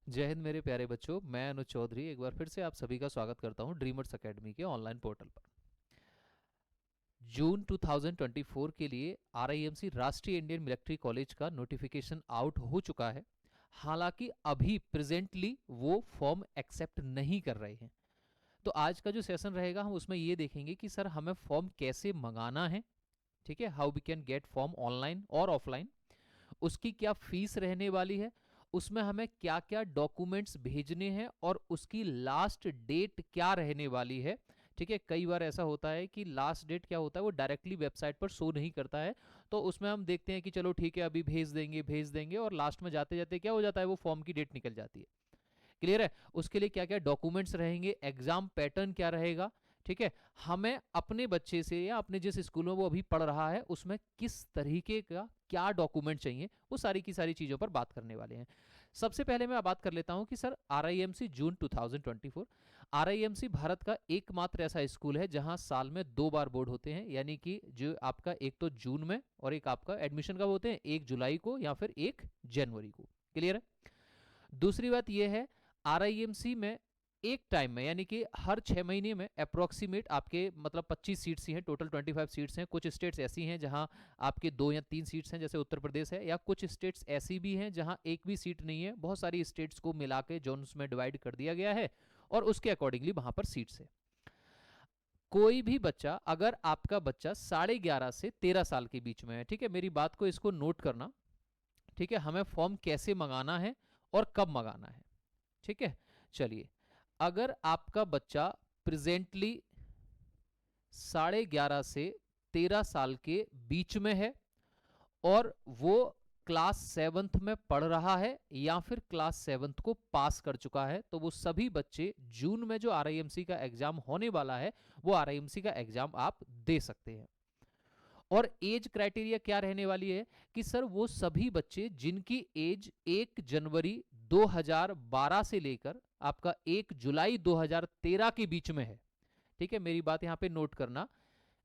जय हिंद मेरे प्यारे बच्चों, मैं अनुज चौधरी एक बार फिर से आप सभी का स्वागत करता हूं ड्रीमर्स एकेडमी के ऑनलाइन पोर्टल पर। जून 2024 के लिए आरआईएमसी राष्ट्रीय इंडियन मिलिट्री कॉलेज का नोटिफिकेशन आउट हो चुका है। हालांकि अभी प्रेजेंटली वो फॉर्म एक्सेप्ट नहीं कर रहे हैं। तो आज का जो सेशन रहेगा हम उसमें ये देखेंगे कि सर हमें फॉर्म कैसे मंगाना है। ठीक है, how we can get form online और ऑफलाइन, उसकी क्या फीस रहने वाली है, उसमें हमें क्या क्या डॉक्यूमेंट्स भेजने हैं और उसकी लास्ट डेट क्या रहने वाली है। ठीक है, कई बार ऐसा होता है कि लास्ट डेट क्या होता है वो डायरेक्टली वेबसाइट पर शो नहीं करता है। तो उसमें हम देखते हैं कि चलो ठीक है अभी भेज देंगे और लास्ट में जाते जाते क्या हो जाता है, वो फॉर्म की डेट निकल जाती है। क्लियर है, उसके लिए क्या क्या डॉक्यूमेंट्स रहेंगे, एग्जाम पैटर्न क्या रहेगा। ठीक है, हमें अपने बच्चे से या अपने जिस स्कूल में वो अभी पढ़ रहा है उसमें किस तरीके का क्या डॉक्यूमेंट चाहिए, वो सारी की सारी चीजों पर बात करने वाले हैं। सबसे पहले मैं बात कर लेता हूं कि सर आरआईएमसी जून 2024, आरआईएमसी भारत का एकमात्र ऐसा स्कूल है जहां साल में 2 बार बोर्ड होते हैं, यानी कि जो आपका एक तो जून में और एक आपका एडमिशन कब होते हैं, 1 जुलाई को या फिर 1 जनवरी को। क्लियर है। दूसरी बात यह है, आरआईएमसी में एक टाइम में यानी कि हर 6 महीने में अप्रोक्सीमेट आपके मतलब 25 सीट्स ही हैं, टोटल 25 सीट्स हैं। कुछ स्टेट्स ऐसी हैं जहां आपके 2 या 3 सीट्स हैं, जैसे उत्तर प्रदेश है, या कुछ स्टेट्स ऐसी भी हैं जहां एक भी सीट नहीं है। बहुत सारी स्टेट्स को मिला के जोन्स में डिवाइड कर दिया गया है और उसके अकॉर्डिंगली वहां पर सीट्स है। कोई भी बच्चा, अगर आपका बच्चा 11.5 से 13 साल के बीच में है, ठीक है, मेरी बात को इसको नोट करना। ठीक है, हमें फॉर्म कैसे मंगाना है और कब मंगाना है। ठीक है, चलिए, अगर आपका बच्चा प्रेजेंटली 11.5 से 13 साल के बीच में है और वो क्लास 7th में पढ़ रहा है या फिर क्लास 7th को पास कर चुका है, तो वो सभी बच्चे जून में जो आरआईएमसी का एग्जाम होने वाला है वो आरआईएमसी का एग्जाम आप दे सकते हैं। और एज क्राइटेरिया क्या रहने वाली है कि सर वो सभी बच्चे जिनकी एज 1 जनवरी 2012 से लेकर आपका 1 जुलाई 2013 के बीच में है। ठीक है, मेरी बात यहां पे नोट करना,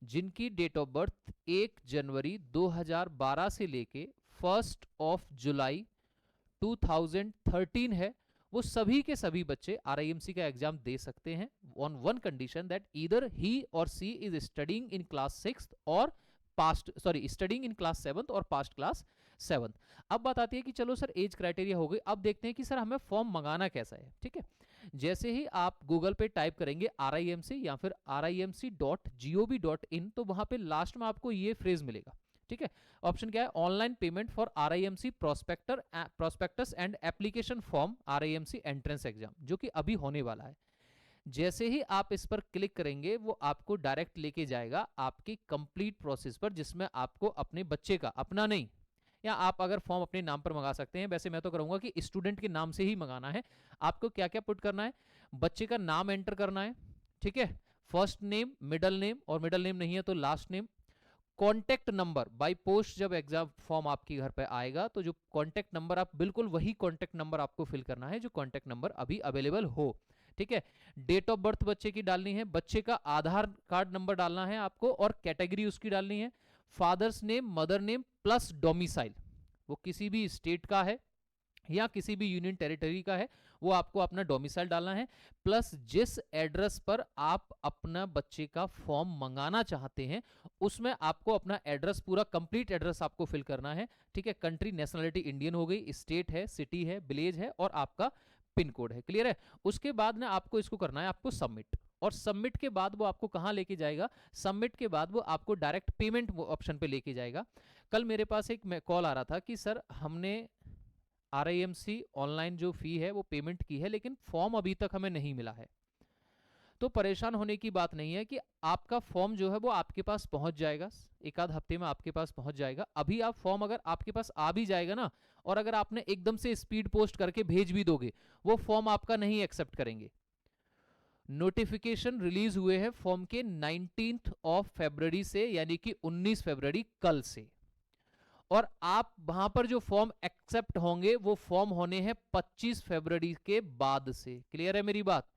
जिनकी डेट ऑफ बर्थ 1 जनवरी 2012 से लेके 1 जुलाई 2013 है, वो सभी के सभी बच्चे आरआईएमसी का एग्जाम दे सकते हैं on one condition that either he or she is studying in class 6th or past studying in class 7th और पास्ट क्लास 7th। अब बात आती है कि चलो सर एज क्राइटेरिया हो गई, अब देखते हैं कि सर हमें फॉर्म मंगाना कैसा है। ठीक है, जैसे ही आप गूगल पे टाइप करेंगे RIMC या फिर RIMC.gov.in, तो वहां पे लास्ट में आपको ये फ्रेज मिलेगा। ठीक है, ऑप्शन क्या है, online payment for RIMC prospectus and application form RIMC entrance exam, जो कि अभी होने वाला है। जैसे ही आप इस पर क्लिक करेंगे वो आपको डायरेक्ट लेके जाएगा आपकी कंप्लीट प्रोसेस पर, जिसमें आपको अपने बच्चे का, अपना नहीं, या आप अगर फॉर्म अपने नाम पर मंगा सकते हैं, वैसे मैं तो करूंगा कि स्टूडेंट के नाम से ही मंगाना है। आपको क्या क्या पुट करना है, बच्चे का नाम एंटर करना है। ठीक है, फर्स्ट नेम, मिडल नेम, और मिडल नेम नहीं है तो last name. Contact number by post, जब एग्जाम फॉर्म आपके घर पे आएगा तो जो कॉन्टैक्ट नंबर, आप बिल्कुल वही कॉन्टैक्ट नंबर आपको फिल करना है जो कॉन्टैक्ट नंबर अभी अवेलेबल हो। ठीक है, डेट ऑफ बर्थ बच्चे की डालनी है, बच्चे का आधार कार्ड नंबर डालना है आपको और कैटेगरी उसकी डालनी है। Father's name, mother name plus domicile, वो किसी भी स्टेट का है या किसी भी यूनियन टेरिटरी का है, वो आपको अपना डोमिसाइल डालना है, प्लस जिस एड्रेस पर आप अपना बच्चे का फॉर्म मंगाना चाहते हैं उसमें आपको अपना एड्रेस, पूरा कंप्लीट एड्रेस आपको फिल करना है। ठीक है, कंट्री नेशनलिटी इंडियन हो गई, स्टेट है, सिटी है, विलेज है और आपका पिन कोड है। क्लियर है, उसके बाद ना आपको इसको करना है आपको सबमिट, और सबमिट के बाद वो आपको कहां लेके जाएगा, सबमिट के बाद वो आपको डायरेक्ट पेमेंट ऑप्शन पे लेके जाएगा। कल मेरे पास एक कॉल आ रहा था कि सर हमने RIMC ऑनलाइन जो फी है वो पेमेंट की है लेकिन फॉर्म अभी तक हमें नहीं मिला है। तो परेशान होने की बात नहीं है कि आपका फॉर्म जो है वो आपके पास पहुंच जाएगा, एक आध हफ्ते में आपके पास पहुंच जाएगा। अभी आप फॉर्म अगर आपके पास आ भी जाएगा ना, और अगर आपने एकदम से स्पीड पोस्ट करके भेज भी दोगे, वो फॉर्म आपका नहीं एक्सेप्ट करेंगे। नोटिफिकेशन रिलीज हुए हैं फॉर्म के 19 फरवरी से, यानी कि 19 फरवरी कल से, और आप वहां पर जो फॉर्म एक्सेप्ट होंगे वो फॉर्म होने हैं 25 फरवरी के बाद से। क्लियर है मेरी बात,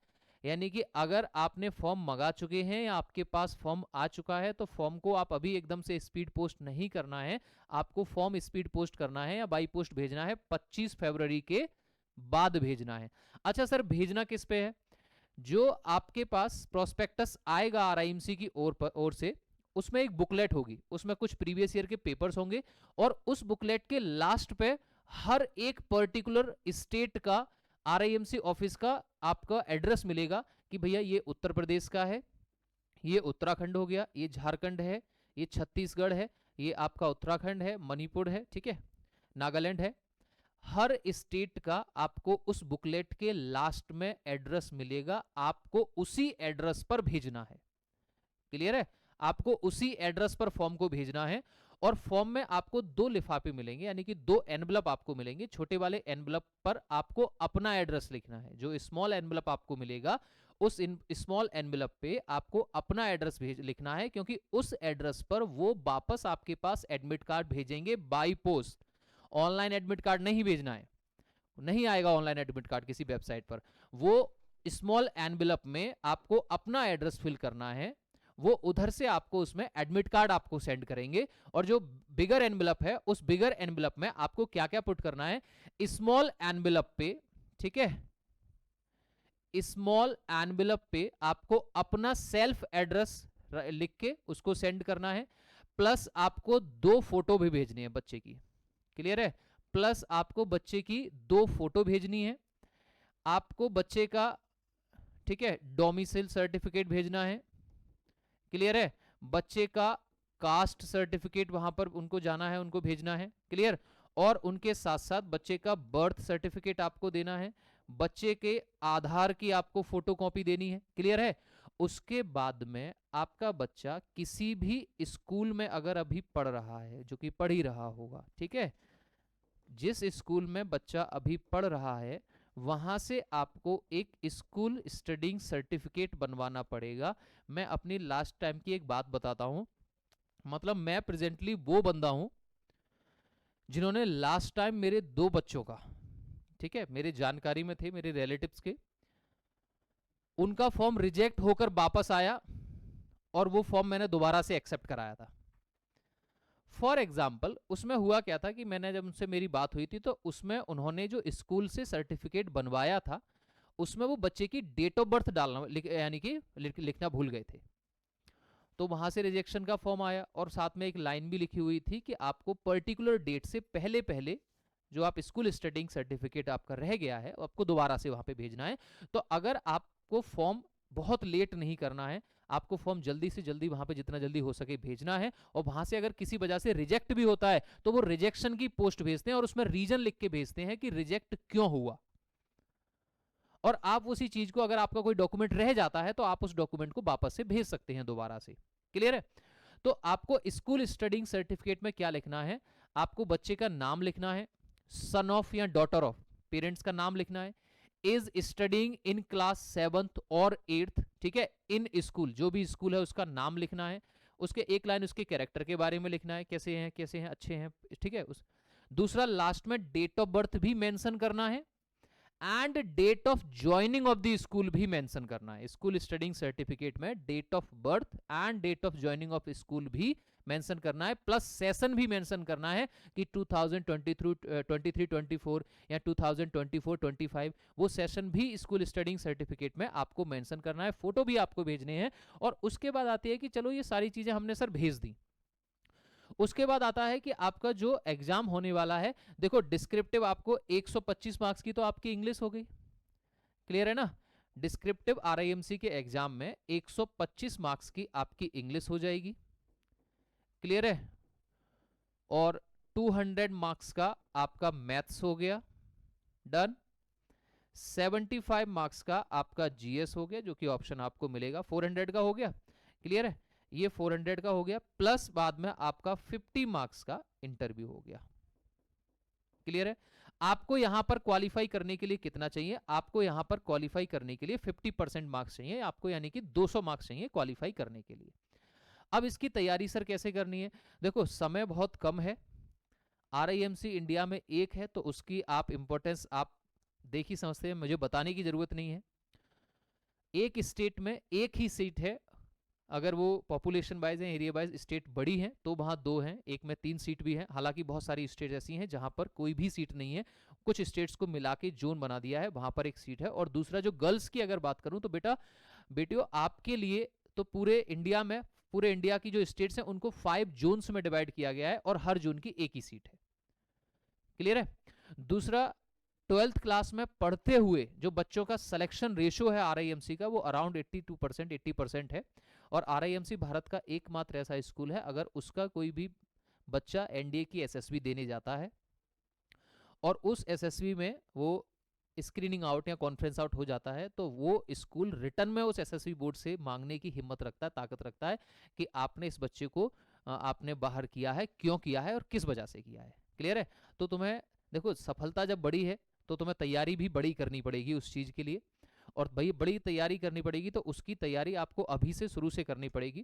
यानी कि अगर आपने फॉर्म मंगा चुके हैं या आपके पास फॉर्म आ चुका है तो फॉर्म को आप अभी एकदम से स्पीड पोस्ट नहीं करना है, आपको फॉर्म स्पीड पोस्ट करना है या बाई पोस्ट भेजना है 25 फरवरी के बाद भेजना है। अच्छा सर, भेजना किस पे है? जो आपके पास प्रोस्पेक्टस आएगा आरआईएमसी की ओर से, उसमें एक बुकलेट होगी, उसमें कुछ प्रीवियस ईयर के पेपर्स होंगे, और उस बुकलेट के लास्ट पे हर एक पर्टिकुलर स्टेट का आरआईएमसी ऑफिस का आपका एड्रेस मिलेगा कि भैया ये उत्तर प्रदेश का है, ये उत्तराखंड हो गया, ये झारखंड है, ये छत्तीसगढ़ है, ये आपका उत्तराखंड है, मणिपुर है, ठीक है, नागालैंड है। हर स्टेट का आपको उस बुकलेट के लास्ट में एड्रेस मिलेगा, आपको उसी एड्रेस पर भेजना है। क्लियर है? आपको उसी एड्रेस पर फॉर्म को भेजना है, और फॉर्म में आपको 2 लिफाफे मिलेंगे, यानी कि 2 एनवलप आपको मिलेंगे। छोटे वाले एनवलप पर आपको अपना एड्रेस लिखना है, जो स्मॉल एनवलप आपको मिलेगा उस स्मॉल एनवलप पे आपको अपना एड्रेस लिखना है, क्योंकि उस एड्रेस पर वो वापस आपके पास एडमिट कार्ड भेजेंगे by post. Online admit card नहीं भेजना है, नहीं आएगा ऑनलाइन एडमिट कार्ड किसी वेबसाइट पर। वो स्मॉल एनवलप में आपको अपना एड्रेस फिल करना है, वो उधर से आपको उसमें एडमिट कार्ड आपको सेंड करेंगे। और जो बिगर एनवलप है, उस बिगर एनवलप में आपको क्या क्या पुट करना है, स्मॉल एनवलप पे, ठीक है, स्मॉल एनवलप पे आपको अपना सेल्फ एड्रेस लिख के उसको सेंड करना है, प्लस आपको 2 फोटो भी भेजनी है बच्चे की। क्लियर है? प्लस आपको बच्चे की 2 फोटो भेजनी है, आपको बच्चे का, ठीक है, डोमिसाइल सर्टिफिकेट भेजना है। क्लियर है? बच्चे का कास्ट सर्टिफिकेट वहां पर उनको जाना है, उनको भेजना है। क्लियर? और उनके साथ साथ बच्चे का बर्थ सर्टिफिकेट आपको देना है, बच्चे के आधार की आपको फोटोकॉपी देनी है। क्लियर है? उसके बाद में आपका बच्चा किसी भी स्कूल में अगर अभी पढ़ रहा है, जो कि पढ़ ही रहा होगा, ठीक है, जिस स्कूल में बच्चा अभी पढ़ रहा है, वहां से आपको एक स्कूल स्टडिंग सर्टिफिकेट बनवाना पड़ेगा। मैं अपनी लास्ट टाइम की एक बात बताता हूं, मतलब मैं प्रेजेंटली वो बंदा हूं जिन्होंने लास्ट टाइम मेरे 2 बच्चों का, ठीक है, मेरे जानकारी में थे, मेरे रिलेटिव्स के, उनका फॉर्म रिजेक्ट होकर वापस आया, और वो फॉर्म मैंने दोबारा से एक्सेप्ट कराया था। फॉर एग्जाम्पल, उसमें हुआ क्या था कि मैंने जब उनसे मेरी बात हुई थी, तो उसमें उन्होंने जो स्कूल से सर्टिफिकेट बनवाया था, उसमें वो बच्चे की डेट ऑफ बर्थ डालना, यानी कि लिखना भूल गए थे। तो वहां से रिजेक्शन का फॉर्म आया, और साथ में एक लाइन भी लिखी हुई थी कि आपको पर्टिकुलर डेट से पहले पहले जो आप स्कूल स्टडिंग सर्टिफिकेट आपका रह गया है, आपको दोबारा से वहां पे भेजना है। तो अगर आपको फॉर्म बहुत लेट नहीं करना है, आपको फॉर्म जल्दी से जल्दी वहां पे जितना जल्दी हो सके भेजना है, और वहां से अगर किसी वजह से रिजेक्ट भी होता है, तो वो रिजेक्शन की पोस्ट भेजते हैं, और उसमें रीजन लिख के भेजते हैं कि रिजेक्ट क्यों हुआ। और आप उसी चीज को, अगर आपका कोई डॉक्यूमेंट रह जाता है, तो आप उस डॉक्यूमेंट को वापस से भेज सकते हैं दोबारा से। क्लियर है? तो आपको स्कूल स्टडिंग सर्टिफिकेट में क्या लिखना है, आपको बच्चे का नाम लिखना है, सन ऑफ या डॉटर ऑफ, पेरेंट्स का नाम लिखना है, is studying in class 7th और 8th, ठीक है, इन स्कूल, जो भी स्कूल है उसका नाम लिखना है, उसके एक लाइन उसके कैरेक्टर के बारे में लिखना है, कैसे हैं अच्छे हैं, ठीक है। दूसरा, लास्ट में डेट ऑफ बर्थ भी मेंशन करना है, and date of joining of the school भी मेंशन करना है। स्कूल स्टडिंग सर्टिफिकेट में date of birth and date of joining of school भी मेंशन करना है, प्लस सेशन भी मेंशन करना है कि 2023-24 या 2024-25 वो सेशन भी स्कूल स्टडिंग सर्टिफिकेट में आपको मेंशन करना है। फोटो भी आपको भेजने हैं। और उसके बाद आती है कि चलो ये सारी चीजें हमने सर भेज दी, उसके बाद आता है कि आपका जो एग्जाम होने वाला है, देखो डिस्क्रिप्टिव आपको 125 मार्क्स की तो आपकी इंग्लिश हो गई। क्लियर है ना? डिस्क्रिप्टिव आरआईएमसी के एग्जाम में 125 मार्क्स की आपकी इंग्लिश हो जाएगी। क्लियर है? और 200 मार्क्स का आपका मैथ्स हो गया, डन। 75 मार्क्स का आपका जीएस हो गया, जो कि ऑप्शन आपको मिलेगा, 400 का हो गया। क्लियर है? ये 400 का हो गया, प्लस बाद में आपका 50 मार्क्स का इंटरव्यू हो गया। क्लियर है? आपको यहां पर क्वालिफाई करने के लिए कितना चाहिए? आपको यहां पर क्वालिफाई करने के लिए 50% मार्क्स चाहिए आपको, यानी कि 200 मार्क्स चाहिए क्वालिफाई करने के लिए। अब इसकी तैयारी सर कैसे करनी है? देखो समय बहुत कम है, आरआईएमसी इंडिया में एक है, तो उसकी आप इंपॉर्टेंस आप देख ही समझते हैं, मुझे बताने की जरूरत नहीं है। एक स्टेट में एक ही सीट है अगर वो पॉपुलेशन वाइज है, एरिया वाइज स्टेट बड़ी है तो वहाँ 2 हैं, एक में 3 सीट भी है। हालांकि बहुत सारी स्टेट ऐसी हैं जहाँ पर कोई भी सीट नहीं है, कुछ स्टेट्स को मिला के जोन बना दिया है, वहाँ पर एक सीट है। और दूसरा जो गर्ल्स की अगर बात करूँ तो बेटियों आपके लिए तो पूरे इंडिया में, पूरे इंडिया की जो स्टेट्स हैं उनको 5 जोन्स में डिवाइड किया गया है और हर जोन की एक ही सीट है। क्लियर है? दूसरा, 12th क्लास में पढ़ते हुए जो बच्चों का सिलेक्शन रेशियो है आरआईएमसी का, वो अराउंड 82% 80% है। और आरआईएमसी भारत का एकमात्र ऐसा स्कूल है अगर उसका कोई भी बच्चा एनडीए की एसएसबी देने जाता है और उस एसएसबी में वो स्क्रीनिंग आउट या कॉन्फ्रेंस आउट हो जाता है, तो वो स्कूल रिटर्न में उस एसएसबी बोर्ड से मांगने की हिम्मत रखता है, ताकत रखता है कि आपने इस बच्चे को आपने बाहर किया है, क्यों किया है और किस वजह से किया है। क्लियर है? तो तुम्हें देखो, सफलता जब बड़ी है तो तुम्हें तैयारी भी बड़ी करनी पड़ेगी उस चीज के लिए, और भाई बड़ी तैयारी करनी पड़ेगी तो उसकी तैयारी आपको अभी से शुरू से करनी पड़ेगी।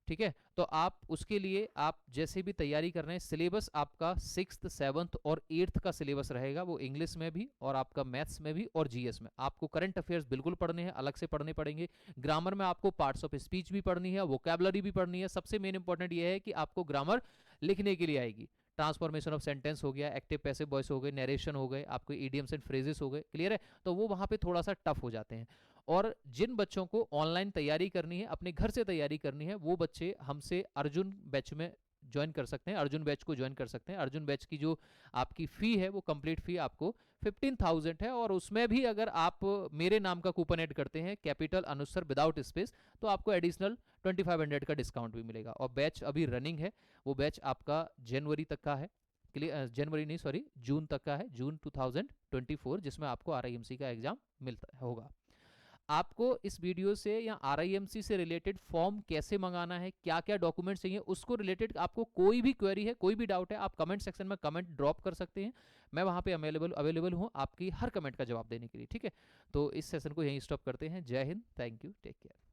ठीक है? तो आप उसके लिए आप जैसे भी तैयारी कर रहे हैं, सिलेबस आपका 6th 7th और 8th का सिलेबस रहेगा, वो इंग्लिश में भी और आपका मैथ्स में भी और जीएस में। आपको करंट अफेयर्स बिल्कुल पढ़ने हैं, अलग से पढ़ने पड़ेंगे। ग्रामर में आपको पार्ट्स ऑफ स्पीच भी पढ़नी है, वोकैबुलरी भी पढ़नी है। सबसे मेन इंपॉर्टेंट ये है कि आपको ग्रामर लिखने के लिए आएगी। ट्रांसफॉर्मेशन ऑफ सेंटेंस हो गया, एक्टिव पैसिव वॉइस हो गए, नरेशन हो गए, आपको इडियम्स एंड फ्रेजेस हो गए। क्लियर है? तो वो वहां पे थोड़ा सा टफ हो जाते हैं। और जिन बच्चों को ऑनलाइन तैयारी करनी है, अपने घर से तैयारी करनी है, वो बच्चे हमसे अर्जुन बैच में ज्वाइन कर सकते हैं, अर्जुन बैच को ज्वाइन कर सकते हैं। अर्जुन बैच की जो आपकी फी है वो कंप्लीट फी आपको 15,000 है, और उसमें भी अगर आप मेरे नाम का कूपन ऐड करते हैं कैपिटल अनुसर विदाउट स्पेस, तो आपको एडिशनल 2500 का डिस्काउंट भी मिलेगा। और बैच अभी रनिंग है, वो बैच आपका जनवरी तक का है। जनवरी नहीं, सॉरी, जून तक का है, जून 2024, जिसमें आपको आरआईएमसी का एग्जाम मिलता होगा। आपको इस वीडियो से या आरआईएमसी से रिलेटेड फॉर्म कैसे मंगाना है, क्या क्या डॉक्यूमेंट चाहिए, उसको रिलेटेड आपको कोई भी क्वेरी है, कोई भी डाउट है, आप कमेंट सेक्शन में कमेंट ड्रॉप कर सकते हैं। मैं वहां पे अवेलेबल हूं आपकी हर कमेंट का जवाब देने के लिए। ठीक है? तो इस सेशन को यहीं स्टॉप करते हैं। जय Hind, thank you, take care.